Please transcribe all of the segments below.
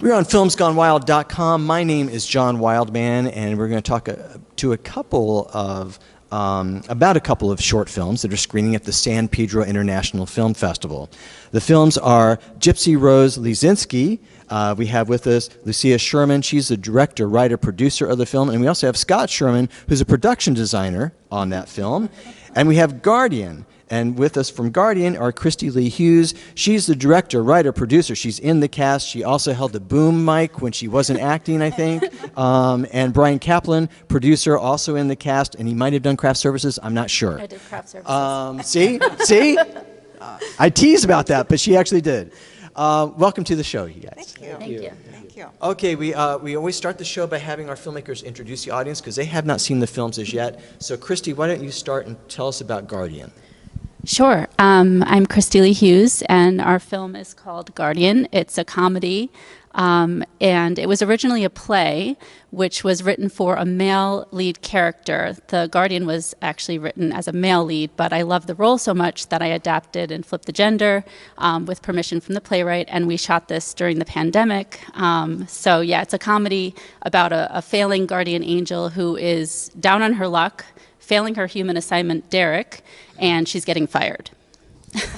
We're on filmsgonewild.com. My name is John Wildman, and we're going to talk to a couple of about a couple of short films that are screening at the San Pedro International Film Festival. The films are GYPSY ROSE LEEZINSKI. We have with us Lucia Sherman. She's the director, writer, producer of the film. And we also have Scott Sherman, who's a production designer on that film. And we have Guardian. And with us from Guardian are Kristi Lee Hughes. She's the director, writer, producer. She's in the cast. She also held the boom mic when she wasn't acting, I think. And Bryan, producer, also in the cast. And he might have done craft services. I'm not sure. I did craft services. See? I tease about that, but she actually did. Welcome to the show, you guys. Thank you. Okay, we always start the show by having our filmmakers introduce the audience because they have not seen the films as yet. So, Kristi, why don't you start and tell us about Guardian? Sure. I'm Kristi Lee Hughes, and our film is called Guardian. It's a comedy, and it was originally a play, which was written for a male lead character. The Guardian was actually written as a male lead, but I loved the role so much that I adapted and flipped the gender with permission from the playwright, and we shot this during the pandemic. So yeah, it's a comedy about a failing guardian angel who is down on her luck, failing her human assignment, Derek, and she's getting fired.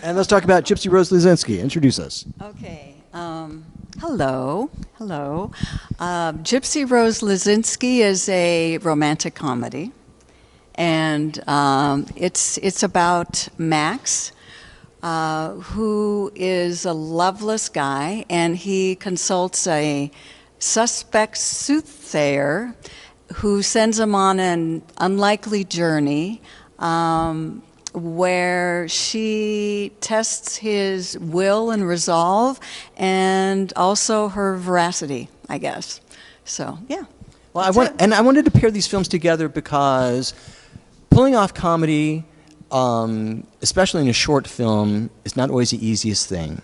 And let's talk about GYPSY ROSE LEEZINSKI. Introduce us. Okay. Hello. GYPSY ROSE LEEZINSKI is a romantic comedy, and it's about Max, who is a loveless guy, and he consults a suspect soothsayer who sends him on an unlikely journey where she tests his will and resolve and also her veracity, I guess. So, yeah. Well, I wanted to pair these films together because pulling off comedy, especially in a short film, is not always the easiest thing.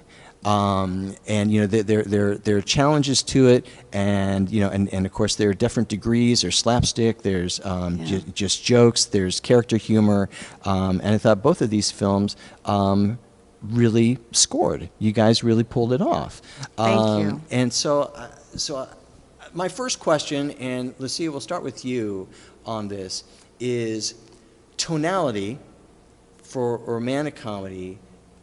And you know there are challenges to it, and you know, and of course there are different degrees. There's slapstick, there's just jokes, there's character humor, and I thought both of these films really scored. You guys really pulled it off. Thank you. And so my first question, and Lucia, we'll start with you on this, is tonality for romantic comedy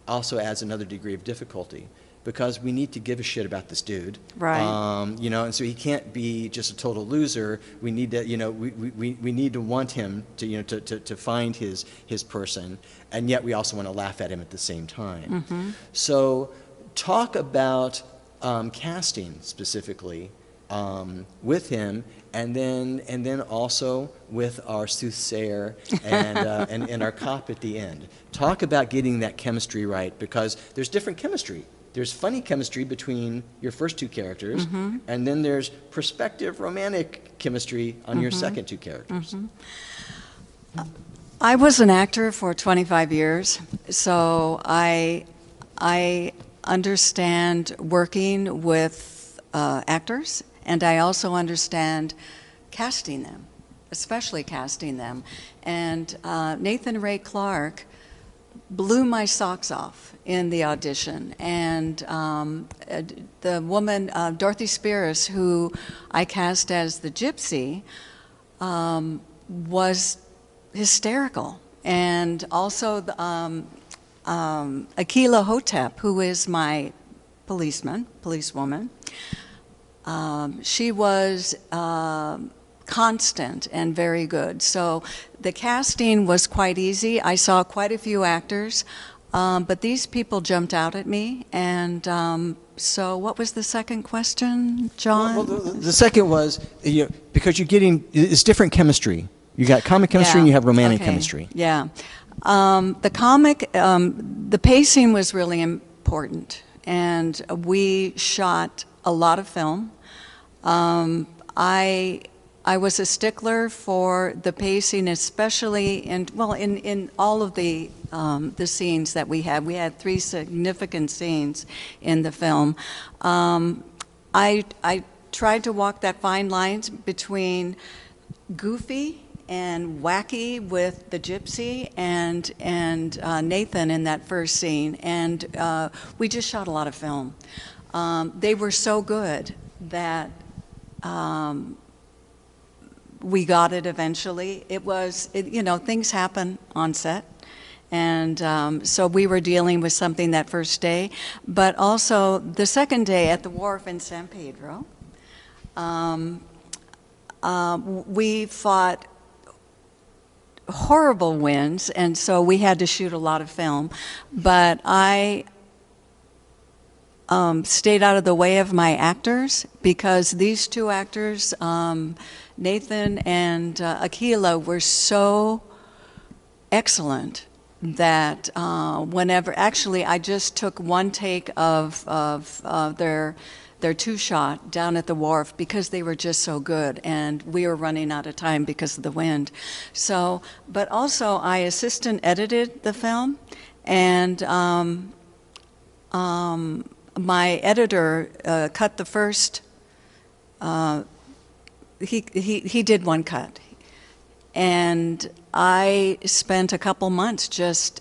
also adds another degree of difficulty because we need to give a shit about this dude, right? You know, and so he can't be just a total loser. We need to, you know, we need to want him to, you know, to find his person, and yet we also want to laugh at him at the same time. Mm-hmm. So, talk about casting specifically with him. And then also with our soothsayer and our cop at the end. Talk about getting that chemistry right, because there's different chemistry. There's funny chemistry between your first two characters, mm-hmm. and then there's prospective romantic chemistry on your second two characters. Mm-hmm. I was an actor for 25 years, so I understand working with actors. And I also understand casting them, especially casting them. And Nathan Ray Clark blew my socks off in the audition. And the woman, Dorothy Spirus, who I cast as the gypsy, was hysterical. And also Akilah Hotep, who is my policewoman. She was constant and very good. So the casting was quite easy. I saw quite a few actors, but these people jumped out at me. And so what was the second question, John? Well, the second was, because you're getting, it's different chemistry. You got comic chemistry and you have romantic chemistry. Yeah. The pacing was really important. And we shot a lot of film. I was a stickler for the pacing, especially in all of the scenes that we had. We had 3 significant scenes in the film. I tried to walk that fine line between goofy and wacky with the gypsy and Nathan in that first scene, and we just shot a lot of film. They were so good that we got it eventually. You know, things happen on set. And so we were dealing with something that first day. But also the second day at the wharf in San Pedro, we fought horrible winds, and so we had to shoot a lot of film. But I stayed out of the way of my actors, because these two actors, Nathan and Akilah, were so excellent that actually I just took one take of their two-shot down at the wharf because they were just so good, and we were running out of time because of the wind. So, but also I assistant edited the film, and my editor cut the first. He did one cut, and I spent a couple months just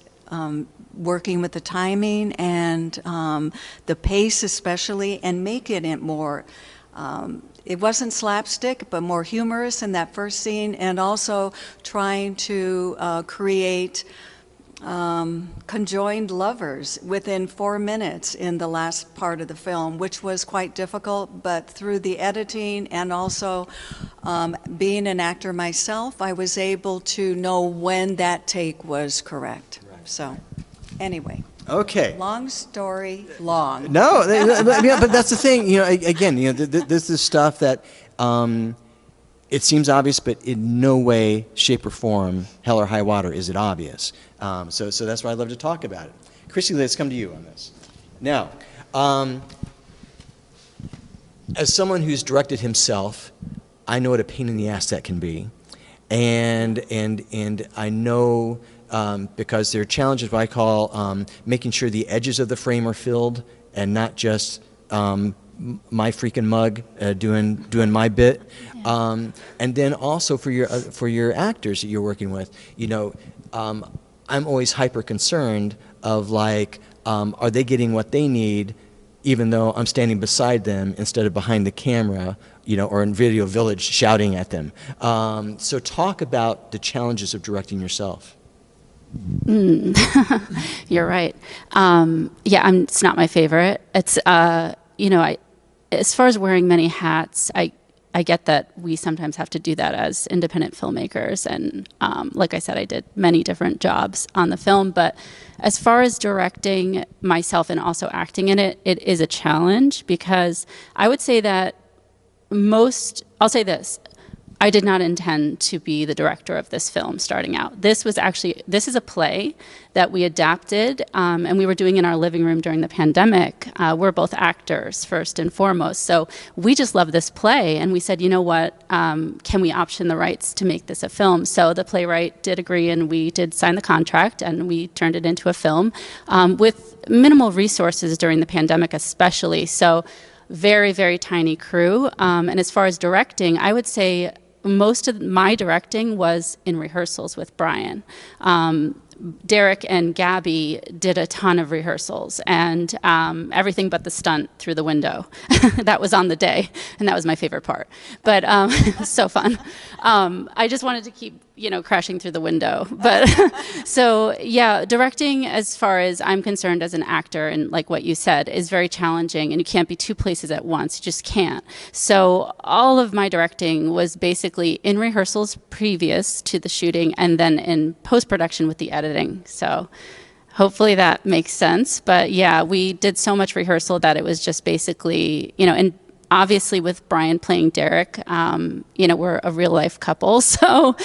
working with the timing and the pace especially, and making it more, it wasn't slapstick, but more humorous in that first scene, and also trying to create conjoined lovers within 4 minutes in the last part of the film, which was quite difficult, but through the editing and also being an actor myself, I was able to know when that take was correct. Right. So, anyway. Okay. Long story long. No, but that's the thing. You know, again, you know, this is stuff that it seems obvious, but in no way, shape, or form, hell or high water, is it obvious. So that's why I love to talk about it. Kristi, let's come to you on this. Now, as someone who's directed himself, I know what a pain in the ass that can be, and I know. Because there are challenges, what I call making sure the edges of the frame are filled, and not just my freaking mug doing my bit. Yeah. And then also for your actors that you're working with, you know, I'm always hyper concerned of, like, are they getting what they need, even though I'm standing beside them instead of behind the camera, you know, or in Video Village shouting at them. So talk about the challenges of directing yourself. You're right. Yeah, it's not my favorite. It's, you know, as far as wearing many hats, I get that we sometimes have to do that as independent filmmakers. And like I said, I did many different jobs on the film. But as far as directing myself and also acting in it, it is a challenge, because I would say that I'll say this. I did not intend to be the director of this film starting out. This is a play that we adapted, and we were doing in our living room during the pandemic. We're both actors, first and foremost. So we just love this play, and we said, you know what, can we option the rights to make this a film? So the playwright did agree, and we did sign the contract, and we turned it into a film with minimal resources during the pandemic especially. So very, very tiny crew. And as far as directing, I would say most of my directing was in rehearsals with Bryan. Derek and Gabby did a ton of rehearsals, and everything but the stunt through the window. That was on the day, and that was my favorite part. But it was so fun. I just wanted to keep, you know, crashing through the window. But so yeah, directing, as far as I'm concerned as an actor, and like what you said, is very challenging, and you can't be two places at once. You just can't. So all of my directing was basically in rehearsals previous to the shooting, and then in post-production with the editing. So hopefully that makes sense. But yeah, we did so much rehearsal that it was just basically, you know, and obviously with Bryan playing Derek, you know, we're a real life couple. So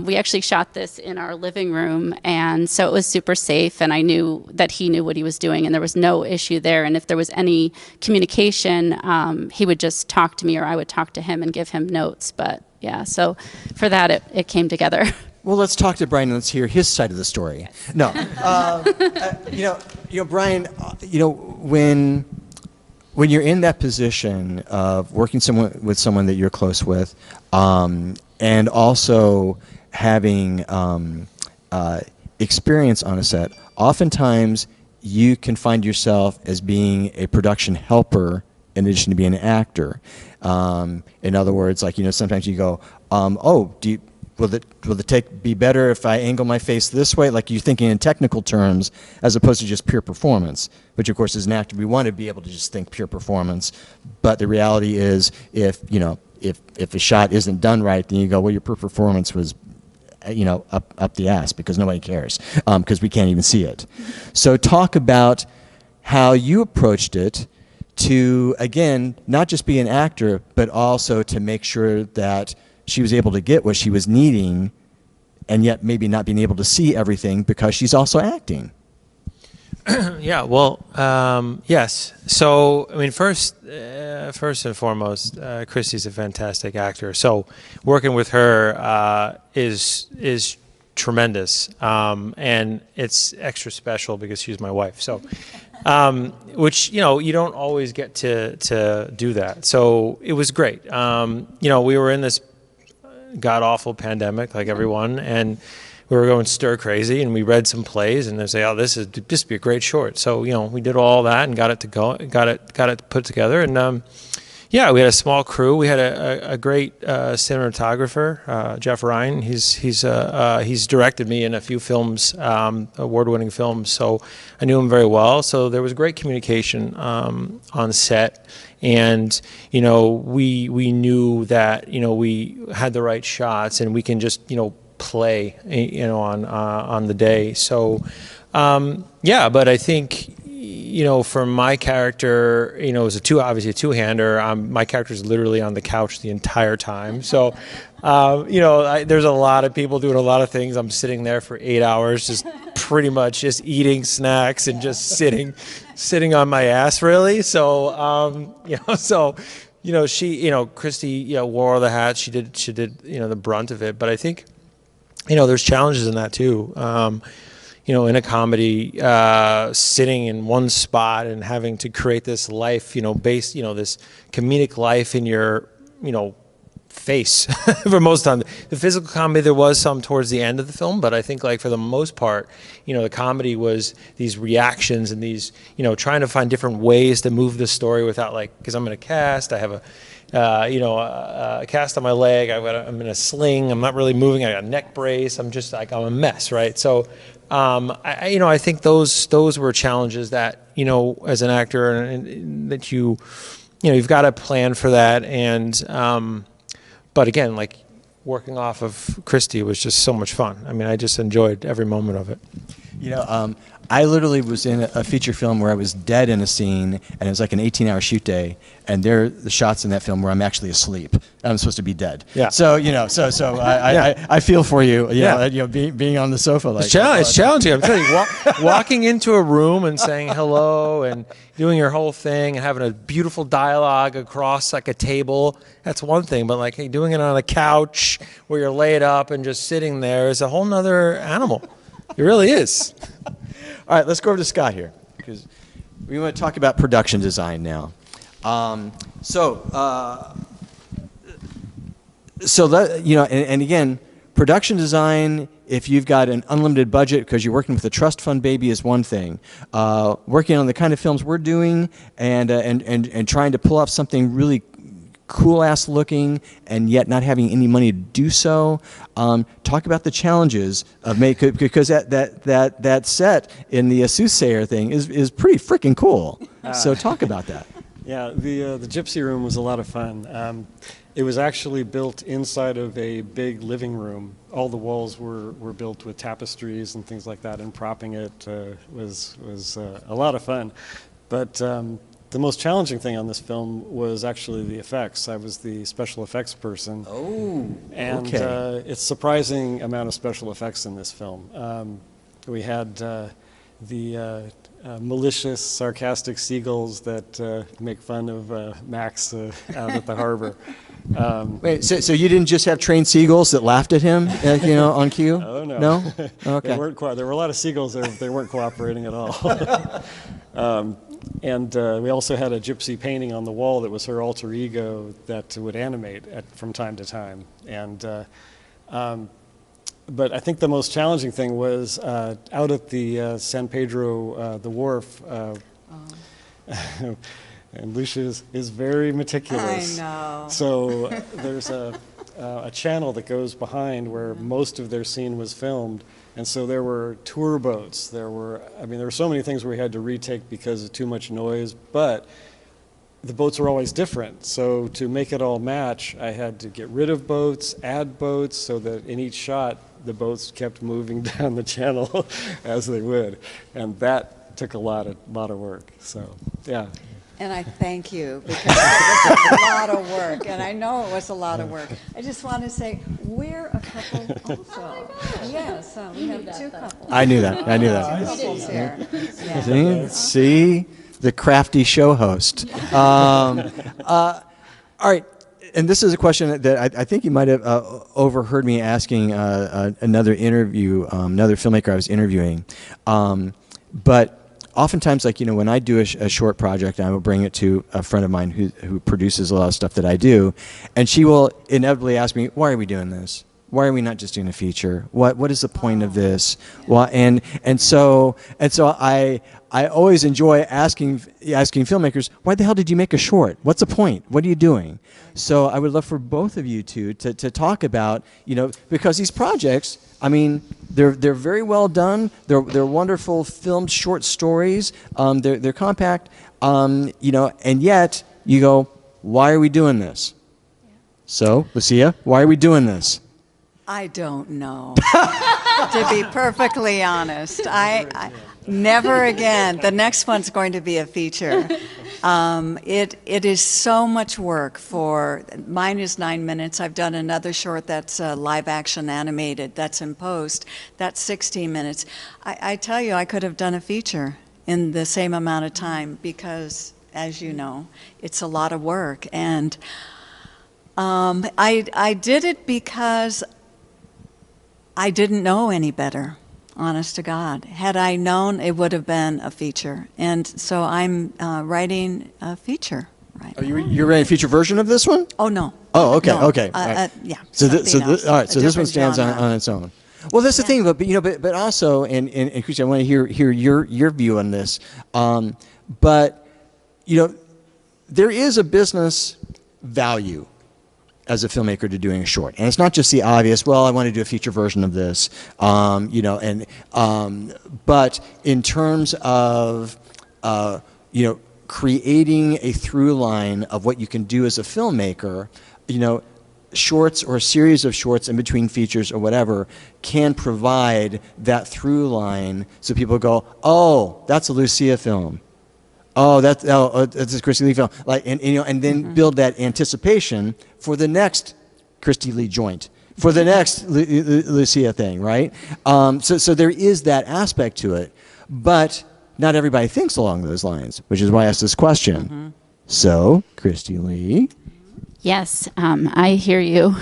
we actually shot this in our living room, and so it was super safe, and I knew that he knew what he was doing, and there was no issue there. And if there was any communication, he would just talk to me, or I would talk to him and give him notes. But yeah, so for that, it came together. Well, let's talk to Bryan and let's hear his side of the story. No, you know, Bryan, you know, when you're in that position of working with someone that you're close with, and also having experience on a set, oftentimes you can find yourself as being a production helper in addition to being an actor. In other words, like, you know, sometimes you go, oh, will the take be better if I angle my face this way? Like, you're thinking in technical terms as opposed to just pure performance. Which, of course, as an actor, we want to be able to just think pure performance. But the reality is, if a shot isn't done right, then you go, well, your pure performance was, you know, up the ass, because nobody cares, because we can't even see it. So talk about how you approached it to, again, not just be an actor, but also to make sure that she was able to get what she was needing, and yet maybe not being able to see everything because she's also acting. Yeah, well, yes. So, I mean, first and foremost, Christy's a fantastic actor. So, working with her is tremendous, and it's extra special because she's my wife. So, which, you know, you don't always get to do that. So it was great. You know, we were in this god-awful pandemic, like everyone, and we were going stir crazy, and we read some plays, and they say, "Oh, this would be a great short." So, you know, we did all that and got it put together, and yeah, we had a small crew. We had a great cinematographer, Jeff Ryan. He's directed me in a few films, award-winning films, so I knew him very well. So there was great communication on set. And, you know, we knew that, you know, we had the right shots, and we can just, you know, play, you know, on the day. So, yeah, but I think, you know, for my character, you know, it was obviously a two-hander. My character's literally on the couch the entire time. So, you know, there's a lot of people doing a lot of things. I'm sitting there for 8 hours, just pretty much just eating snacks and just sitting on my ass, really. So, you know, she, you know, Christy, you know, wore the hat. She did, you know, the brunt of it. But I think, you know, there's challenges in that too. You know, in a comedy, sitting in one spot and having to create this life, you know, this comedic life in your, you know, face for most of the time. The physical comedy, there was some towards the end of the film, but I think, like, for the most part, you know, the comedy was these reactions and these, you know, trying to find different ways to move the story without, like, because I'm in a cast, I have a cast on my leg, I'm in a sling, I'm not really moving, I got a neck brace, I'm just like, I'm a mess, right? So, you know, I think those were challenges that, you know, as an actor, and that you know, you've got to plan for that. And, but again, like, working off of Christy was just so much fun. I mean, I just enjoyed every moment of it. You know, I literally was in a feature film where I was dead in a scene, and it was like an 18-hour shoot day, and there are the shots in that film where I'm actually asleep. I'm supposed to be dead. Yeah. So, you know, I feel for you. You know, being on the sofa, like, it's challenging. I'm telling you, walking into a room and saying hello and doing your whole thing and having a beautiful dialogue across, like, a table, that's one thing. But, like, hey, doing it on a couch where you're laid up and just sitting there is a whole nother animal. It really is. All right, let's go over to Scott here, because we want to talk about production design now. So that, you know, and again, production design, if you've got an unlimited budget because you're working with a trust fund baby, is one thing. Working on the kind of films we're doing and trying to pull off something really cool-ass looking and yet not having any money to do so. Talk about the challenges of making, because that set in the soothsayer thing is pretty freaking cool. So talk about that. Yeah, the gypsy room was a lot of fun. It was actually built inside of a big living room. All the walls were built with tapestries and things like that, and propping it was a lot of fun. But the most challenging thing on this film was actually the effects. I was the special effects person. Oh, and okay. It's a surprising amount of special effects in this film. We had the malicious, sarcastic seagulls that make fun of Max out at the harbor. Wait, so you didn't just have trained seagulls that laughed at him, you know, on cue? Oh, no. No? Okay. They weren't there were a lot of seagulls there, but they weren't cooperating at all. And we also had a gypsy painting on the wall that was her alter ego that would animate from time to time. And but I think the most challenging thing was out at the San Pedro, the wharf. And Lucia is very meticulous. I know. So there's a channel that goes behind where most of their scene was filmed. And so there were tour boats. There were so many things we had to retake because of too much noise, but the boats were always different. So to make it all match, I had to get rid of boats, add boats, so that in each shot, the boats kept moving down the channel as they would. And that took a lot of work. So, yeah. And I thank you, because it was a lot of work, and I know it was a lot of work. I just want to say, we're a couple also. Yes, we have two couples. I knew that. Couples here. Yeah. See? The crafty show host. All right, and this is a question that I think you might have overheard me asking another filmmaker I was interviewing. But oftentimes, when I do a short project, I will bring it to a friend of mine who produces a lot of stuff that I do, and she will inevitably ask me, "Why are we doing this? Why are we not just doing a feature? What is the point of this?" Well, and so I always enjoy asking filmmakers, why the hell did you make a short? What's the point? What are you doing? So I would love for both of you to talk about, because these projects, they're very well done. They're wonderful filmed short stories. They're compact, and yet you go, why are we doing this? So, Lucia, why are we doing this? I don't know. To be perfectly honest, I never again. The next one's going to be a feature. It is so much work mine is 9 minutes. I've done another short that's live action animated, that's in post. That's 16 minutes. I tell you, I could have done a feature in the same amount of time because, as you know, it's a lot of work. And I did it because I didn't know any better, honest to God. Had I known, it would have been a feature. And so I'm writing a feature right now. You're writing a feature version of this one? Oh, no. Oh, okay, No. okay. Right. Yeah. So all right. So this one stands on its own. Well, that's the thing, but also, and Christy, I want to hear your view on this. But there is a business value as a filmmaker to doing a short, and it's not just the obvious. Well, I want to do a feature version of this, but in terms of creating a through line of what you can do as a filmmaker, shorts or a series of shorts in between features or whatever can provide that through line, so people go, oh, that's a Lucia film. Oh, that's a Kristi Lee film. And then build that anticipation for the next Kristi Lee joint, for the next Lucia thing, right? So there is that aspect to it, but not everybody thinks along those lines, which is why I asked this question. Mm-hmm. So, Kristi Lee. Yes, I hear you.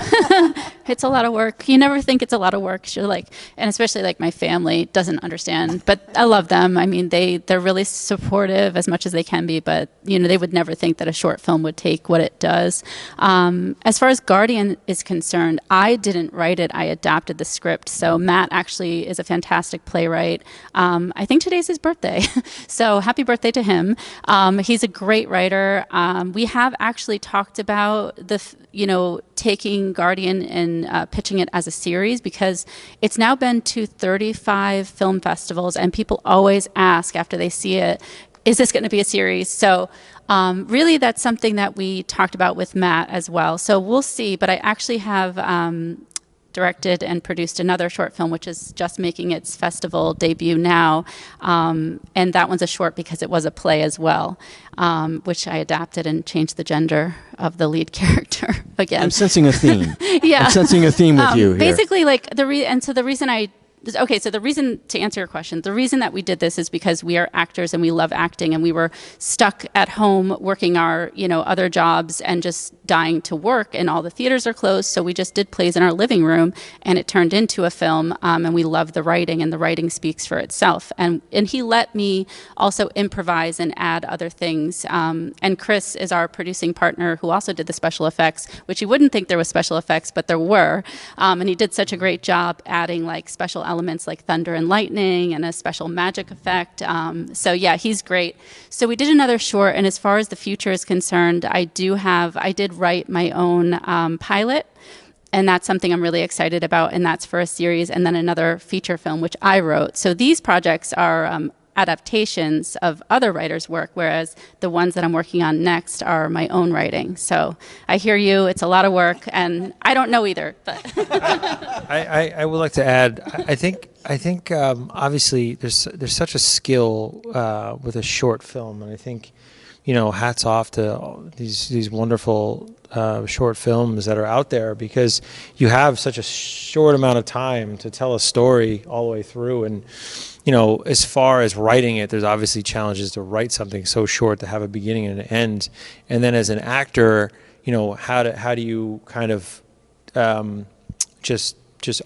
It's a lot of work. You never think it's a lot of work. You're like, and especially like my family doesn't understand, but I love them. They're really supportive as much as they can be, but they would never think that a short film would take what it does. As far as Guardian is concerned, I didn't write it. I adapted the script. So Matt actually is a fantastic playwright. I think today's his birthday. So happy birthday to him. He's a great writer. We have actually talked about taking Guardian and pitching it as a series, because it's now been to 35 film festivals, and people always ask after they see it, is this going to be a series? So really that's something that we talked about with Matt as well. So we'll see, but I actually have directed and produced another short film, which is just making its festival debut now. And that one's a short because it was a play as well, which I adapted and changed the gender of the lead character again. I'm sensing a theme. Yeah. I'm sensing a theme with you here. Basically, the reason to answer your question, the reason that we did this is because we are actors and we love acting, and we were stuck at home working our, other jobs and just dying to work, and all the theaters are closed. So we just did plays in our living room, and it turned into a film. And we love the writing, and the writing speaks for itself. And he let me also improvise and add other things. And Chris is our producing partner, who also did the special effects, which you wouldn't think there was special effects, but there were. And he did such a great job adding special elements elements like thunder and lightning and a special magic effect. So yeah, he's great. So we did another short, and as far as the future is concerned, I did write my own pilot. And that's something I'm really excited about, and that's for a series, and then another feature film, which I wrote. So these projects are adaptations of other writers' work, whereas the ones that I'm working on next are my own writing. So I hear you, it's a lot of work, and I don't know either. But I would like to add, I think obviously there's such a skill with a short film, and I think, hats off to these wonderful short films that are out there, because you have such a short amount of time to tell a story all the way through. And as far as writing it, there's obviously challenges to write something so short, to have a beginning and an end. And then as an actor, how do you kind of just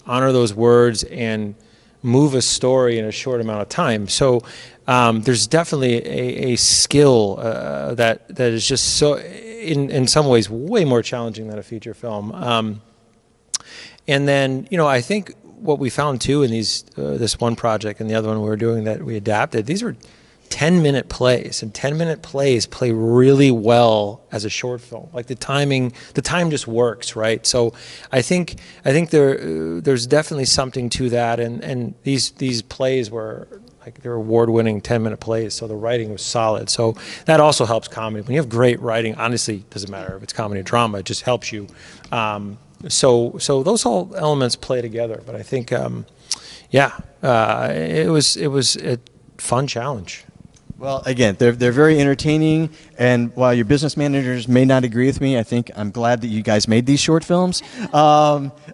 honor those words and move a story in a short amount of time. So there's definitely a skill that is just so, in some ways, way more challenging than a feature film. And then, I think what we found too in this one project and the other one we were doing that we adapted, these were 10-minute plays, and 10-minute plays play really well as a short film. Like the time just works, right? So I think there's definitely something to that, and these plays were they're award-winning 10-minute plays, so the writing was solid. So that also helps comedy. When you have great writing, honestly, it doesn't matter if it's comedy or drama, it just helps you. So those all elements play together. But I think, it was a fun challenge. Well, again, they're very entertaining, and while your business managers may not agree with me, I think I'm glad that you guys made these short films.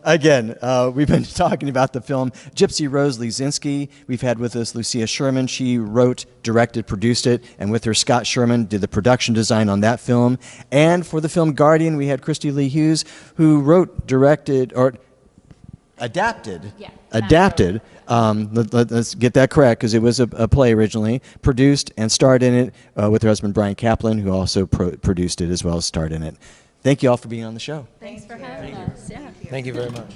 Again, we've been talking about the film GYPSY ROSE LEEZINSKI. We've had with us Lucia Sherman. She wrote, directed, produced it, and with her Scott Sherman did the production design on that film. And for the film Guardian, we had Kristi Lee Hughes, who wrote, directed, or adapted. Yeah. Adapted. Let's get that correct, because it was a play originally, produced and starred in it with her husband Bryan Caplan, who also produced it as well as starred in it. Thank you all for being on the show. Thanks for having us. Yeah. Thank you very much.